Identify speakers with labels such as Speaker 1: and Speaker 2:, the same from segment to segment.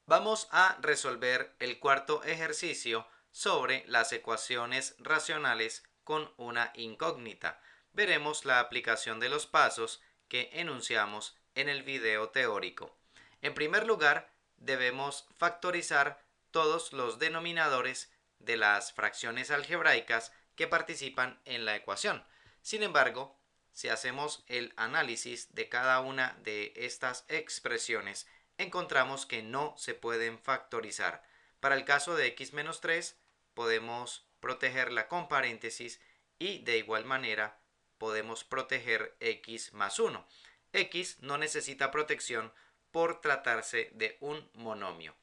Speaker 1: Vamos a resolver el cuarto ejercicio sobre las ecuaciones racionales con una incógnita. Veremos la aplicación de los pasos que enunciamos en el video teórico. En primer lugar, debemos factorizar todos los denominadores de las fracciones algebraicas que participan en la ecuación. Sin embargo, si hacemos el análisis de cada una de estas expresiones, encontramos que no se pueden factorizar. Para el caso de x menos 3, podemos protegerla con paréntesis y de igual manera podemos proteger x más 1. X no necesita protección por tratarse de un monomio.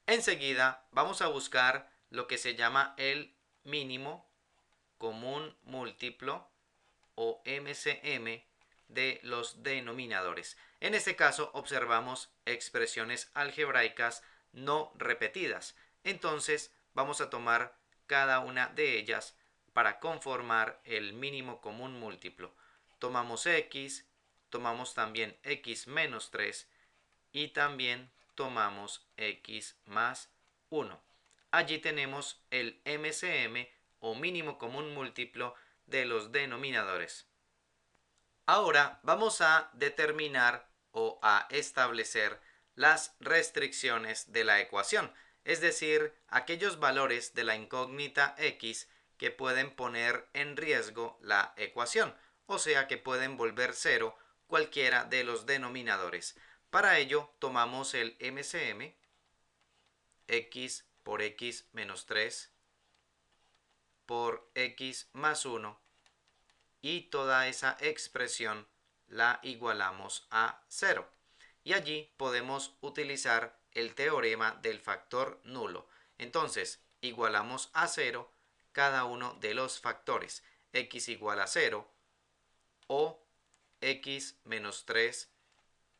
Speaker 1: Enseguida vamos a buscar lo que se llama el mínimo común múltiplo o MCM de los denominadores. En este caso observamos expresiones algebraicas no repetidas. Entonces vamos a tomar cada una de ellas para conformar el mínimo común múltiplo. Tomamos x, tomamos también x menos 3 y también tomamos x más 1. Allí tenemos el MCM o mínimo común múltiplo de los denominadores. Ahora vamos a determinar o a establecer las restricciones de la ecuación, es decir, aquellos valores de la incógnita x que pueden poner en riesgo la ecuación, o sea que pueden volver cero cualquiera de los denominadores. Para ello tomamos el MCM, x por x menos 3 por x más 1 y toda esa expresión la igualamos a 0. Y allí podemos utilizar el teorema del factor nulo. Entonces, igualamos a 0 cada uno de los factores. X igual a 0 o x menos 3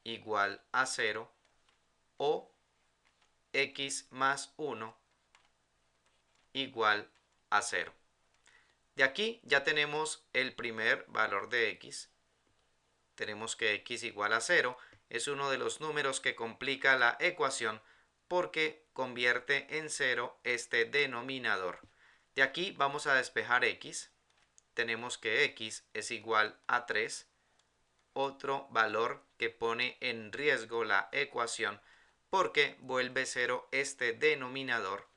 Speaker 1: igual a 0 o x más 1 igual a 0. De aquí ya tenemos el primer valor de x. Tenemos que x igual a 0. Es uno de los números que complica la ecuación porque convierte en 0 este denominador. De aquí vamos a despejar x. Tenemos que x es igual a 3. Otro valor que pone en riesgo la ecuación porque vuelve 0 este denominador.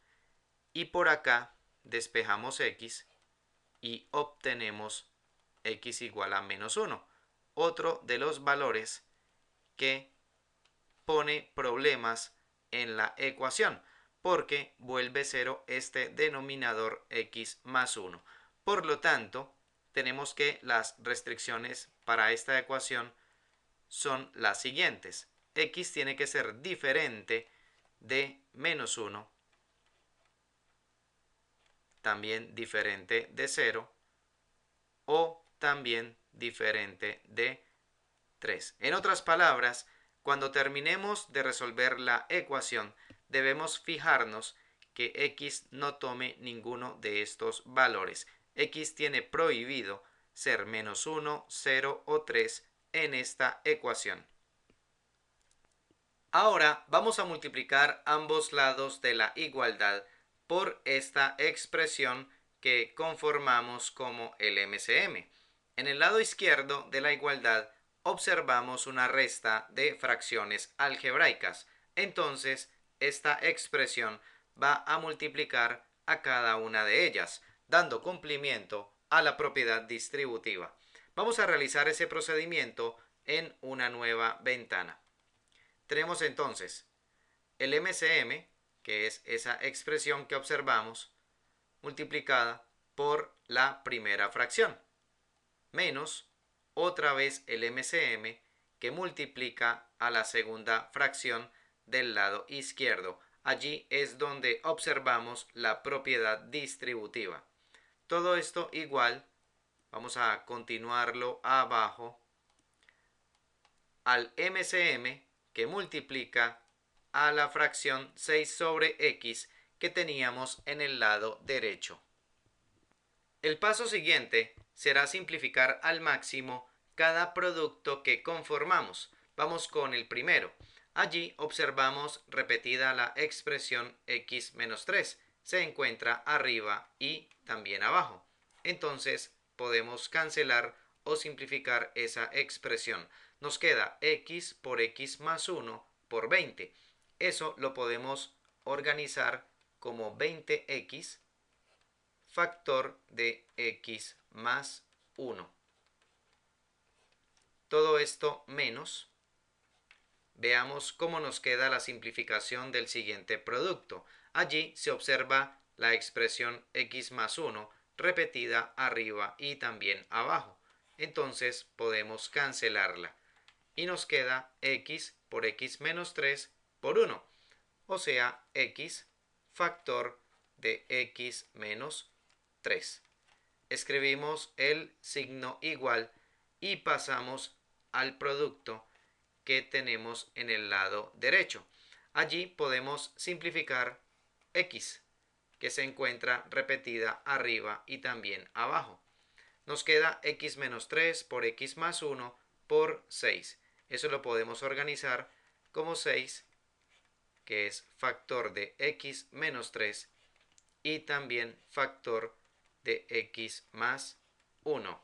Speaker 1: Y por acá despejamos x y obtenemos x igual a menos 1. Otro de los valores que pone problemas en la ecuación porque vuelve 0 este denominador x más 1. Por lo tanto, tenemos que las restricciones para esta ecuación son las siguientes. X tiene que ser diferente de menos 1, también diferente de 0 o también diferente de 3. En otras palabras, cuando terminemos de resolver la ecuación, debemos fijarnos que x no tome ninguno de estos valores. X tiene prohibido ser menos 1, 0 o 3 en esta ecuación. Ahora vamos a multiplicar ambos lados de la igualdad por esta expresión que conformamos como el MCM. En el lado izquierdo de la igualdad observamos una resta de fracciones algebraicas. Entonces, esta expresión va a multiplicar a cada una de ellas, dando cumplimiento a la propiedad distributiva. Vamos a realizar ese procedimiento en una nueva ventana. Tenemos entonces el MCM, que es esa expresión que observamos, multiplicada por la primera fracción, menos otra vez el MCM que multiplica a la segunda fracción del lado izquierdo. Allí es donde observamos la propiedad distributiva. Todo esto igual, vamos a continuarlo abajo, al MCM que multiplica a la fracción 6 sobre x que teníamos en el lado derecho. El paso siguiente será simplificar al máximo cada producto que conformamos. Vamos con el primero. Allí observamos repetida la expresión x menos 3. Se encuentra arriba y también abajo. Entonces podemos cancelar o simplificar esa expresión. Nos queda x por x más 1 por 20. Eso lo podemos organizar como 20x factor de x más 1. Todo esto menos. Veamos cómo nos queda la simplificación del siguiente producto. Allí se observa la expresión x más 1 repetida arriba y también abajo. Entonces podemos cancelarla. Y nos queda x por x menos 3 por 1. O sea, x factor de x menos 3. Escribimos el signo igual y pasamos al producto que tenemos en el lado derecho. Allí podemos simplificar x, que se encuentra repetida arriba y también abajo. Nos queda x menos 3 por x más 1 por 6. Eso lo podemos organizar como 6, que es factor de x menos 3, y también factor de x más 1.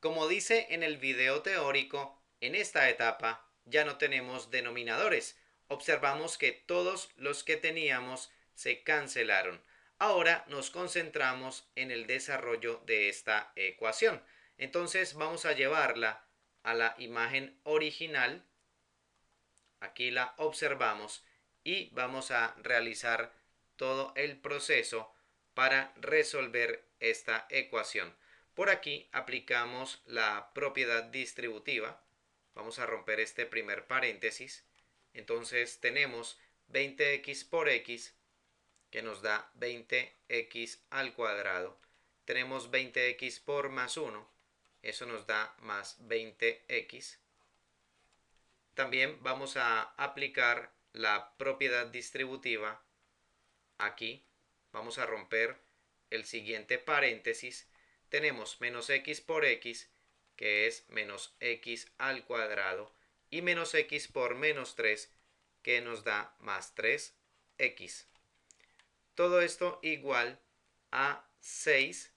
Speaker 1: Como dice en el video teórico, en esta etapa ya no tenemos denominadores. Observamos que todos los que teníamos se cancelaron. Ahora nos concentramos en el desarrollo de esta ecuación. Entonces vamos a llevarla a la imagen original. Aquí la observamos y vamos a realizar todo el proceso para resolver esta ecuación. Por aquí aplicamos la propiedad distributiva. Vamos a romper este primer paréntesis. Entonces tenemos 20x por x, que nos da 20x al cuadrado. Tenemos 20x por más 1, eso nos da más 20x. También vamos a aplicar la propiedad distributiva aquí. Vamos a romper el siguiente paréntesis. Tenemos menos x por x, que es menos x al cuadrado, y menos x por menos 3, que nos da más 3x. Todo esto igual a 6,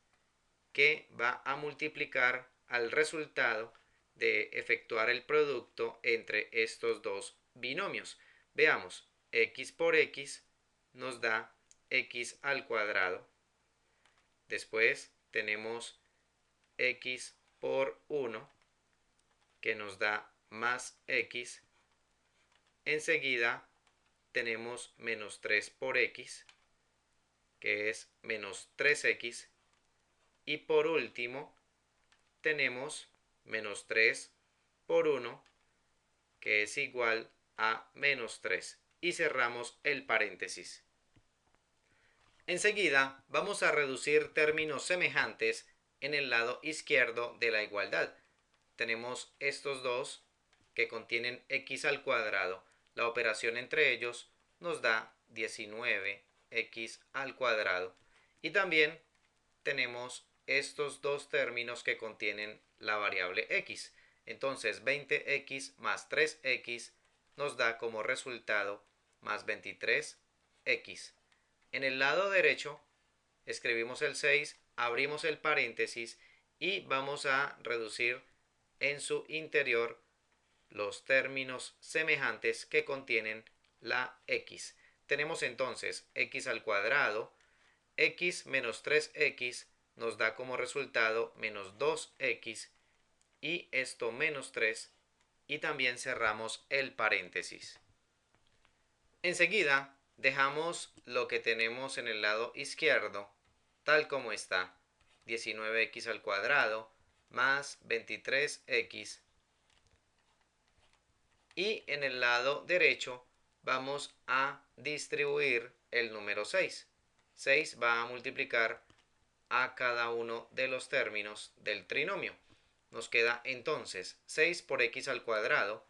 Speaker 1: que va a multiplicar al resultado de efectuar el producto entre estos dos binomios. Veamos, x por x nos da x al cuadrado. Después tenemos x por 1, que nos da más x. Enseguida tenemos menos 3 por x, que es menos 3x. Y por último tenemos menos 3 por 1, que es igual a menos 3. Y cerramos el paréntesis. Enseguida vamos a reducir términos semejantes en el lado izquierdo de la igualdad. Tenemos estos dos que contienen x al cuadrado. La operación entre ellos nos da 19x al cuadrado. Y también tenemos estos dos términos que contienen la variable x. Entonces 20x más 3x nos da como resultado más 23x. En el lado derecho escribimos el 6, abrimos el paréntesis y vamos a reducir en su interior los términos semejantes que contienen la x. Tenemos entonces x al cuadrado, x menos 3x nos da como resultado menos 2x, y esto menos 3, y también cerramos el paréntesis. Enseguida dejamos lo que tenemos en el lado izquierdo tal como está, 19x al cuadrado más 23x, y en el lado derecho vamos a distribuir el número 6. 6 va a multiplicar a cada uno de los términos del trinomio. Nos queda entonces 6 por x al cuadrado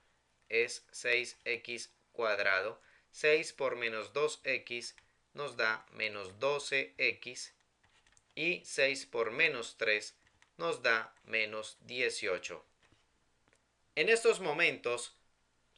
Speaker 1: es 6x cuadrado. 6 por menos 2x nos da menos 12x. Y 6 por menos 3 nos da menos 18. En estos momentos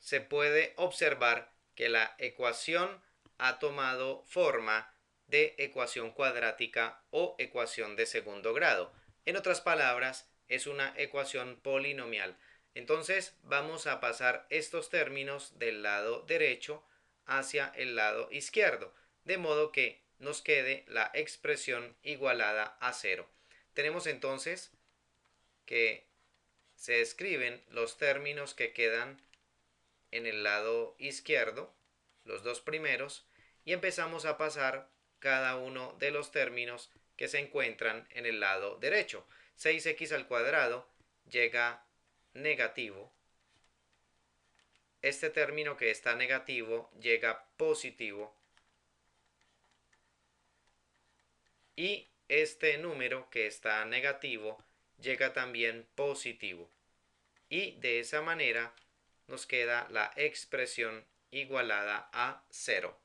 Speaker 1: se puede observar que la ecuación ha tomado forma de ecuación cuadrática o ecuación de segundo grado. En otras palabras, es una ecuación polinomial. Entonces vamos a pasar estos términos del lado derecho hacia el lado izquierdo, de modo que nos quede la expresión igualada a cero. Tenemos entonces que se escriben los términos que quedan en el lado izquierdo, los dos primeros, y empezamos a pasar cada uno de los términos que se encuentran en el lado derecho. 6x al cuadrado llega negativo. Este término que está negativo llega positivo. Y este número que está negativo llega también positivo. Y de esa manera nos queda la expresión igualada a 0.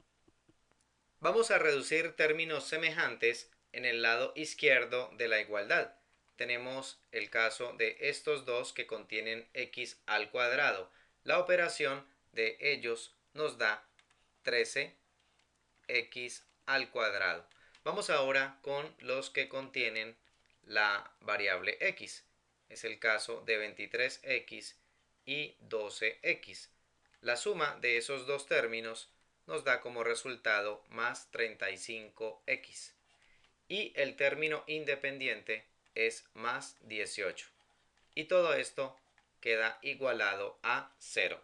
Speaker 1: Vamos a reducir términos semejantes en el lado izquierdo de la igualdad. Tenemos el caso de estos dos que contienen x al cuadrado. La operación de ellos nos da 13x al cuadrado. Vamos ahora con los que contienen la variable x. Es el caso de 23x y 12x. La suma de esos dos términos nos da como resultado más 35x. Y el término independiente es más 18. Y todo esto queda igualado a 0.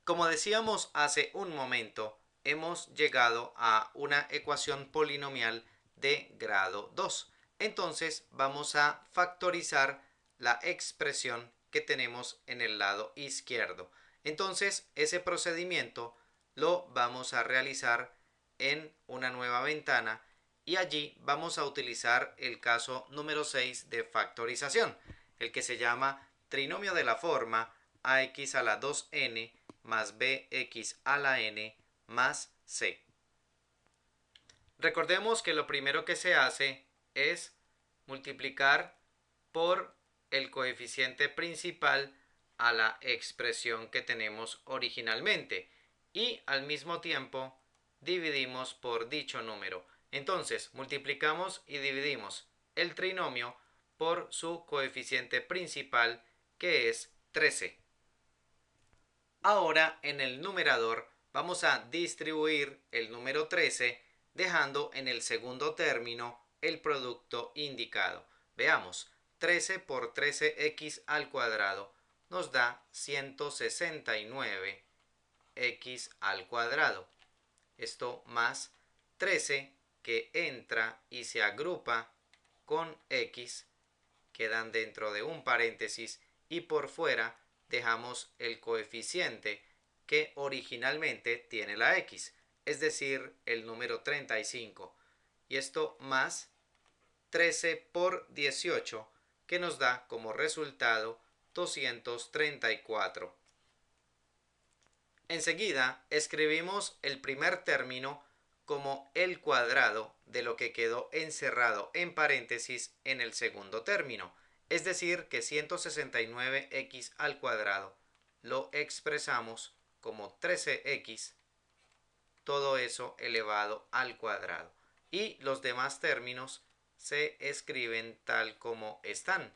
Speaker 1: Como decíamos hace un momento, hemos llegado a una ecuación polinomial de grado 2. Entonces vamos a factorizar la expresión que tenemos en el lado izquierdo. Entonces ese procedimiento lo vamos a realizar en una nueva ventana y allí vamos a utilizar el caso número 6 de factorización, el que se llama trinomio de la forma ax a la 2n más bx a la n más c. Recordemos que lo primero que se hace es multiplicar por el coeficiente principal a la expresión que tenemos originalmente y al mismo tiempo dividimos por dicho número. Entonces multiplicamos y dividimos el trinomio por su coeficiente principal, que es 13. Ahora en el numerador vamos a distribuir el número 13 dejando en el segundo término el producto indicado. Veamos, 13 por 13x al cuadrado nos da 169x al cuadrado. Esto más 13 que entra y se agrupa con x, quedan dentro de un paréntesis y por fuera dejamos el coeficiente que originalmente tiene la x, es decir, el número 35. Y esto más 13 por 18, que nos da como resultado 234. Enseguida escribimos el primer término como el cuadrado de lo que quedó encerrado en paréntesis en el segundo término. Es decir, que 169x al cuadrado lo expresamos como 13x, todo eso elevado al cuadrado. Y los demás términos se escriben tal como están,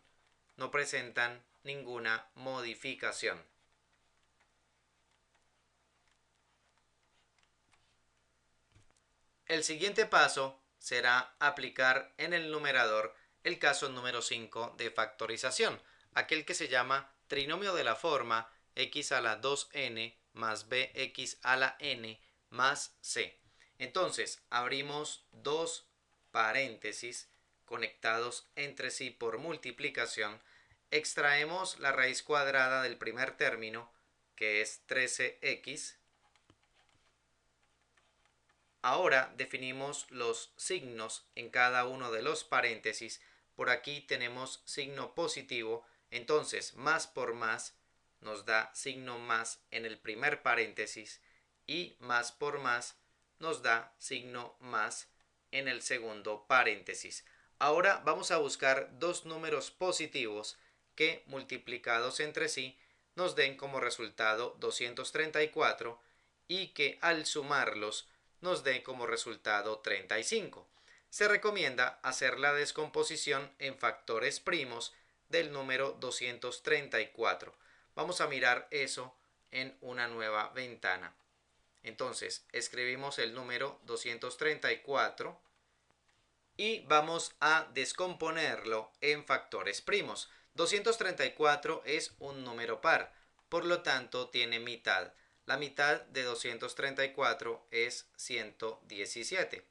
Speaker 1: no presentan ninguna modificación. El siguiente paso será aplicar en el numerador el caso número 5 de factorización, aquel que se llama trinomio de la forma x a la 2n más bx a la n más c. Entonces abrimos dos paréntesis conectados entre sí por multiplicación, extraemos la raíz cuadrada del primer término, que es 13x. Ahora definimos los signos en cada uno de los paréntesis. Por aquí tenemos signo positivo, entonces más por más nos da signo más en el primer paréntesis y más por más nos da signo más en el segundo paréntesis. Ahora vamos a buscar dos números positivos que multiplicados entre sí nos den como resultado 234 y que al sumarlos nos dé como resultado 35. Se recomienda hacer la descomposición en factores primos del número 234. Vamos a mirar eso en una nueva ventana. Entonces, escribimos el número 234 y vamos a descomponerlo en factores primos. 234 es un número par, por lo tanto tiene mitad. La mitad de 234 es 117.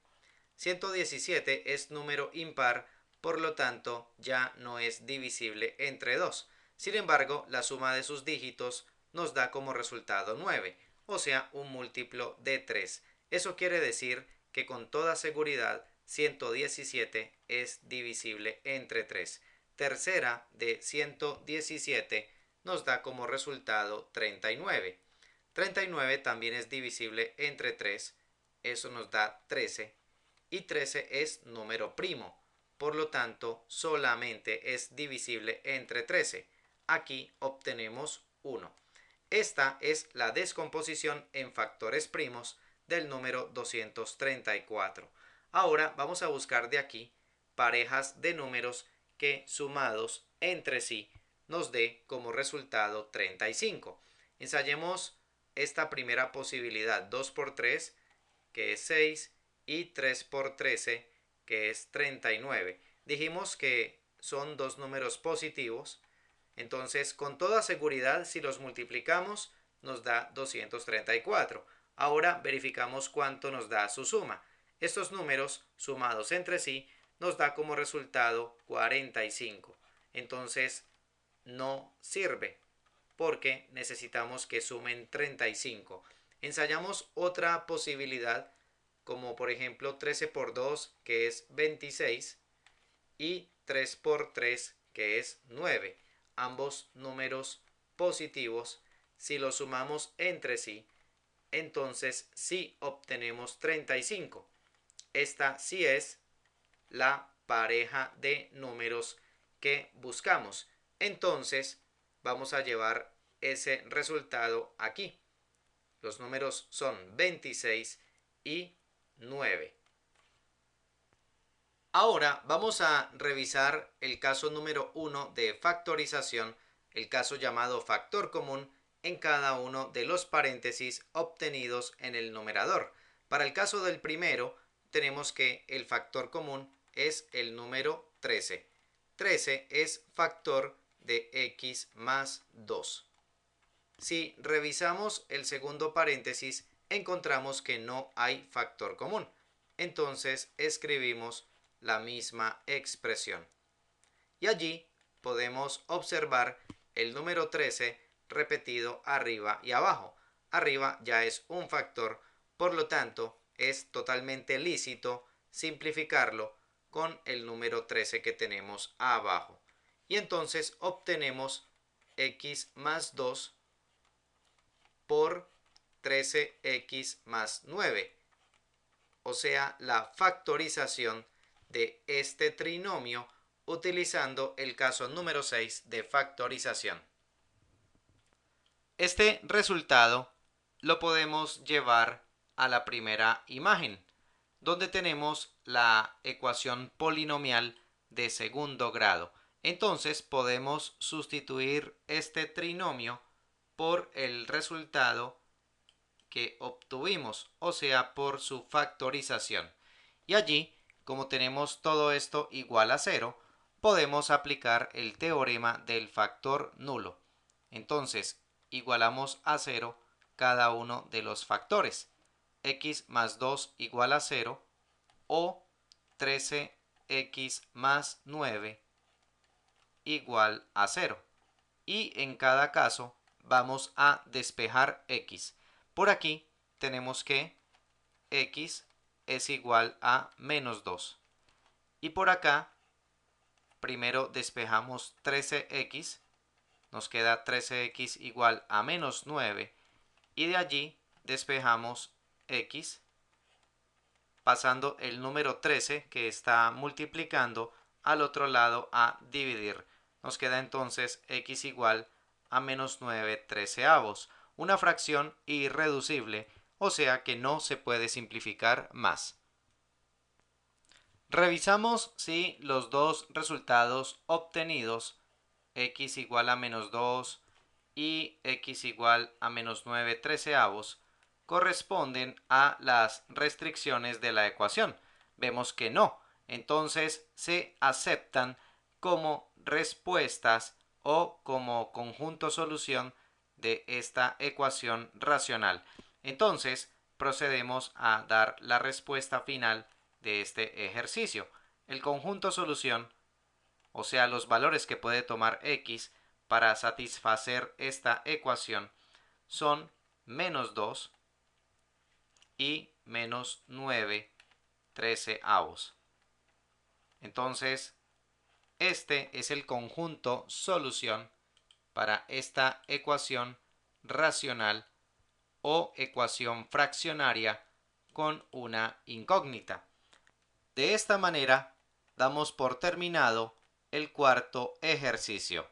Speaker 1: 117 es número impar, por lo tanto ya no es divisible entre 2. Sin embargo, la suma de sus dígitos nos da como resultado 9, o sea, un múltiplo de 3. Eso quiere decir que con toda seguridad 117 es divisible entre 3. Tercera de 117 nos da como resultado 39. 39 también es divisible entre 3, eso nos da 13. Y 13 es número primo, por lo tanto solamente es divisible entre 13. Aquí obtenemos 1. Esta es la descomposición en factores primos del número 234. Ahora vamos a buscar de aquí parejas de números que sumados entre sí nos dé como resultado 35. Ensayemos esta primera posibilidad, 2 por 3, que es 6, y 3 por 13, que es 39. Dijimos que son dos números positivos, entonces con toda seguridad si los multiplicamos nos da 234. Ahora verificamos cuánto nos da su suma. Estos números sumados entre sí nos da como resultado 45. Entonces no sirve porque necesitamos que sumen 35. Ensayamos otra posibilidad, como por ejemplo 13 por 2, que es 26, y 3 por 3, que es 9. Ambos números positivos, si los sumamos entre sí, entonces sí obtenemos 35. Esta sí es la pareja de números que buscamos. Entonces vamos a llevar ese resultado aquí. Los números son 26 y 9. Ahora vamos a revisar el caso número 1 de factorización, el caso llamado factor común en cada uno de los paréntesis obtenidos en el numerador. Para el caso del primero, tenemos que el factor común es el número 13. 13 es factor de x más 2. Si revisamos el segundo paréntesis, encontramos que no hay factor común. Entonces escribimos la misma expresión. Y allí podemos observar el número 13 repetido arriba y abajo. Arriba ya es un factor, por lo tanto es totalmente lícito simplificarlo con el número 13 que tenemos abajo. Y entonces obtenemos x más 2 por 13x más 9, o sea, la factorización de este trinomio utilizando el caso número 6 de factorización. Este resultado lo podemos llevar a la primera imagen, donde tenemos la ecuación polinomial de segundo grado. Entonces podemos sustituir este trinomio por el resultado que obtuvimos, o sea, por su factorización. Y allí, como tenemos todo esto igual a 0, podemos aplicar el teorema del factor nulo. Entonces, igualamos a 0 cada uno de los factores. X más 2 igual a 0 o 13x más 9 igual a 0. Y en cada caso vamos a despejar x. Por aquí tenemos que x es igual a menos 2. Y por acá primero despejamos 13x, nos queda 13x igual a menos 9. Y de allí despejamos x, pasando el número 13 que está multiplicando al otro lado a dividir. Nos queda entonces x igual a menos 9/13, una fracción irreducible, o sea que no se puede simplificar más. Revisamos si los dos resultados obtenidos, x igual a menos 2 y x igual a menos 9/13, corresponden a las restricciones de la ecuación. Vemos que no, entonces se aceptan como respuestas o como conjunto solución de esta ecuación racional. Entonces procedemos a dar la respuesta final de este ejercicio. El conjunto solución, o sea los valores que puede tomar x para satisfacer esta ecuación, son menos 2 y menos 9/13. Entonces, este es el conjunto solución para esta ecuación racional o ecuación fraccionaria con una incógnita. De esta manera, damos por terminado el cuarto ejercicio.